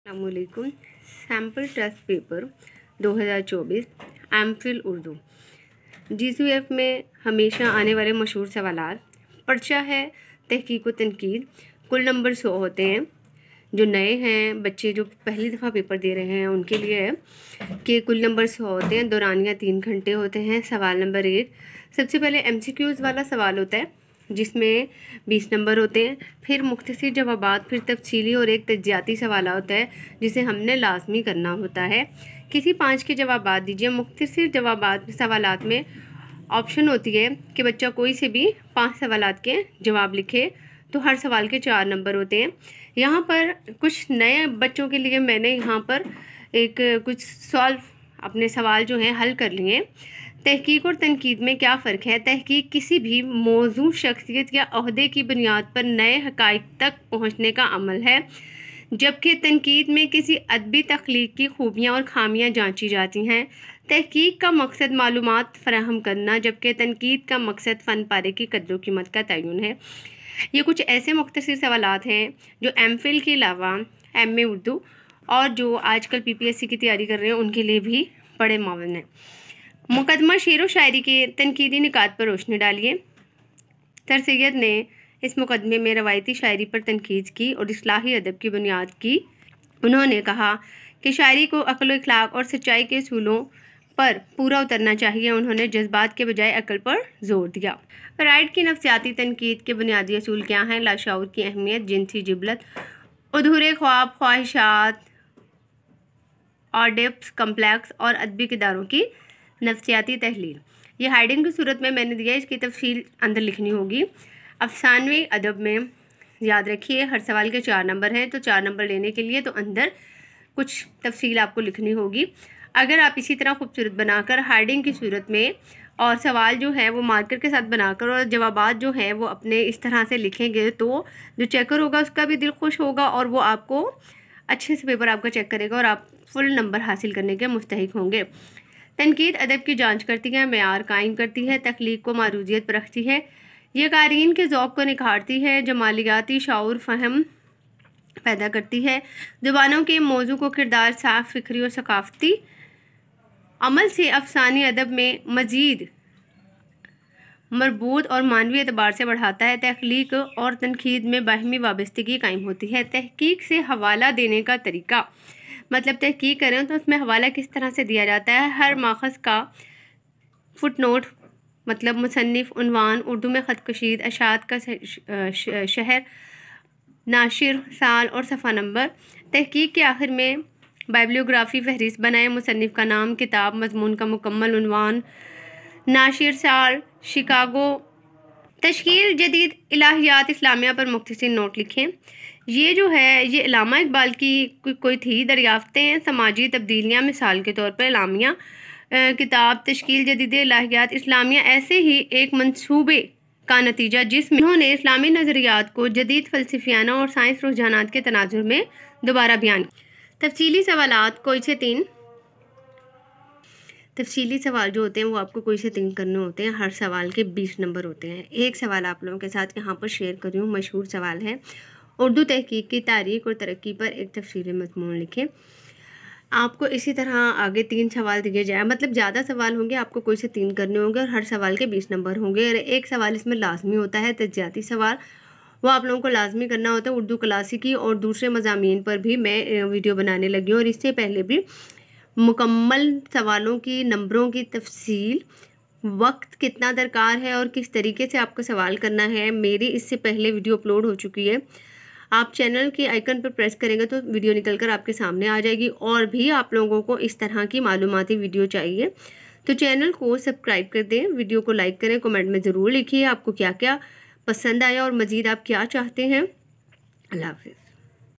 अस्सलामुअलैकुम। Sample test paper 2024 MPhil Urdu GCF में हमेशा आने वाले मशहूर सवालात। पर्चा है तहकीक व तनकीद। कुल नंबर 100 होते हैं। जो नए हैं बच्चे जो पहली दफ़ा पेपर दे रहे हैं उनके लिए है कि कुल नंबर 100 होते हैं। दौरानिया 3 घंटे होते हैं। सवाल नंबर 1 सबसे पहले MCQs वाला सवाल होता है जिसमें 20 नंबर होते हैं। फिर मुख्तसर जवाबात, फिर तफसीली और एक तज्जियाती सवाल होता है जिसे हमने लाजमी करना होता है। किसी 5 के जवाबात दीजिए। मुख्तसर जवाबात सवालात में ऑप्शन होती है कि बच्चा कोई से भी 5 सवालात के जवाब लिखे, तो हर सवाल के 4 नंबर होते हैं। यहाँ पर कुछ नए बच्चों के लिए मैंने यहाँ पर कुछ अपने सवाल जो हैं हल कर लिए। तहकीक और तनकीद में क्या फ़र्क है? तहकीक किसी भी मौजू, शख्सियत या ओहदे की बुनियाद पर नए हक़ाइक़ तक पहुँचने का अमल है, जबकि तनकीद में किसी अदबी तख्लीक की खूबियाँ और खामियाँ जांची जाती हैं। तहकीक का मकसद मालूमात फराहम करना, जबकि तनकीद का मकसद फ़न पारे की कद्र कीमत का तयन है। ये कुछ ऐसे मुख्तसर सवालात हैं जो MPhil के अलावा MA उर्दू और जो आजकल PPSC की तैयारी कर रहे हैं उनके लिए भी बड़े मावन हैं। मुकदमा शेर व शायरी के तनकीदी निकात पर रोशनी डालिए। सर सैयद ने इस मुकदमे में रवायती शायरी पर तनकीद की और इस्लाही अदब की बुनियाद की। उन्होंने कहा कि शायरी को अक्ल व इखलाक और सच्चाई के असूलों पर पूरा उतरना चाहिए। उन्होंने जज्बात के बजाय अक्ल पर जोर दिया। राइट की नफ्सियाती तनकीद के बुनियादी असूल क्या हैं? लाशऊर की अहमियत, जिनसी जिबलत, अधूरे ख्वाब, ख्वाहिशात, ऑडिप्स कम्प्लेक्स और अदबी किरदारों की नफ्सियाती तहलील। ये हाइडिंग की सूरत में मैंने दिया, इसकी तफसील अंदर लिखनी होगी। अफसानवी अदब में याद रखिए हर सवाल के 4 नंबर हैं, तो 4 नंबर लेने के लिए तो अंदर कुछ तफसील आपको लिखनी होगी। अगर आप इसी तरह खूबसूरत बनाकर हाइडिंग की सूरत में और सवाल जो है वो मार्कर के साथ बनाकर और जवाबात जो हैं वो अपने इस तरह से लिखेंगे तो जो चेकर होगा उसका भी दिल खुश होगा और वो आपको अच्छे से पेपर आपका चेक करेगा और आप फुल नंबर हासिल करने के मुस्तहिक होंगे। तनकीद अदब की जांच करती है, मेयार कायम करती है, तख्लीक को मारूजियत पर रखती है। ये कारीन के ज़ौक़ को निखारती है, जमालियाती शाऊर फ़हम पैदा करती है। ज़ुबानों के मौजू को किरदार, साफ फ़िक्री और सकाफ़ती अमल से अफ़सानी अदब में मज़ीद मरबूत और मानवी एतबार से बढ़ाता है। तख्लीक और तनकीद में बाहमी वाबस्तगी कायम होती है। तहकीक से हवाला देने का तरीका, मतलब तहकीक करें तो उसमें हवाला किस तरह से दिया जाता है। हर माखज़ का फुटनोट, मतलब मुसन्निफ़, उन्वान, उर्दू में ख़त कशीद, अशात का शहर, नाशिर, साल और सफ़ा नंबर। तहकीक के आखिर में बाइब्लियोग्राफी फहरिस्त बनाएं। मुसन्निफ़ का नाम, किताब, मजमून का मुकम्मल उन्वान, नाशिर, साल, शिकागो। तश्कील जदीद इलाहियात इस्लामिया पर मुख्तसर नोट लिखें। ये जो है ये अल्लामा इकबाल की कोई थी। दरियाफ्तें समाजी तब्दीलियाँ, मिसाल के तौर पर इलामिया किताब तश्कील जदीद इलाहियात इस्लामिया ऐसे ही एक मंसूबे का नतीजा जिसमें उन्होंने इस्लामी नज़रियात को जदीद फ़लसफ़ियाना और साइंस रुझानात के तनाजुर में दोबारा बयान किया। तफसीली सवालात कोई से 3 तफसीली सवाल जो होते हैं वो आपको कोई से 3 करने होते हैं। हर सवाल के 20 नंबर होते हैं। एक सवाल आप लोगों के साथ यहाँ पर शेयर कर रही हूँ। मशहूर सवाल है, उर्दू तहकीक की तारीख और तरक्की पर एक तफसीली मज़मून लिखें। आपको इसी तरह आगे 3 सवाल दिए जाए, मतलब ज़्यादा सवाल होंगे, आपको कोई से 3 करने होंगे और हर सवाल के 20 नंबर होंगे। और एक सवाल इसमें लाजमी होता है, तज्जियाती सवाल, वो आप लोगों को लाजमी करना होता है। उर्दू क्लासिकी और दूसरे मज़ामीन पर भी मैं वीडियो बनाने लगी हूँ और इससे पहले भी मुकम्मल सवालों की नंबरों की तफसील, वक्त कितना दरकार है और किस तरीके से आपको सवाल करना है, मेरी इससे पहले वीडियो अपलोड हो चुकी है। आप चैनल के आइकन पर प्रेस करेंगे तो वीडियो निकलकर आपके सामने आ जाएगी। और भी आप लोगों को इस तरह की मालूमाती वीडियो चाहिए तो चैनल को सब्सक्राइब कर दें, वीडियो को लाइक करें, कमेंट में ज़रूर लिखिए आपको क्या क्या पसंद आया और मज़ीद आप क्या चाहते हैं। अल्लाह हाफ़िज़।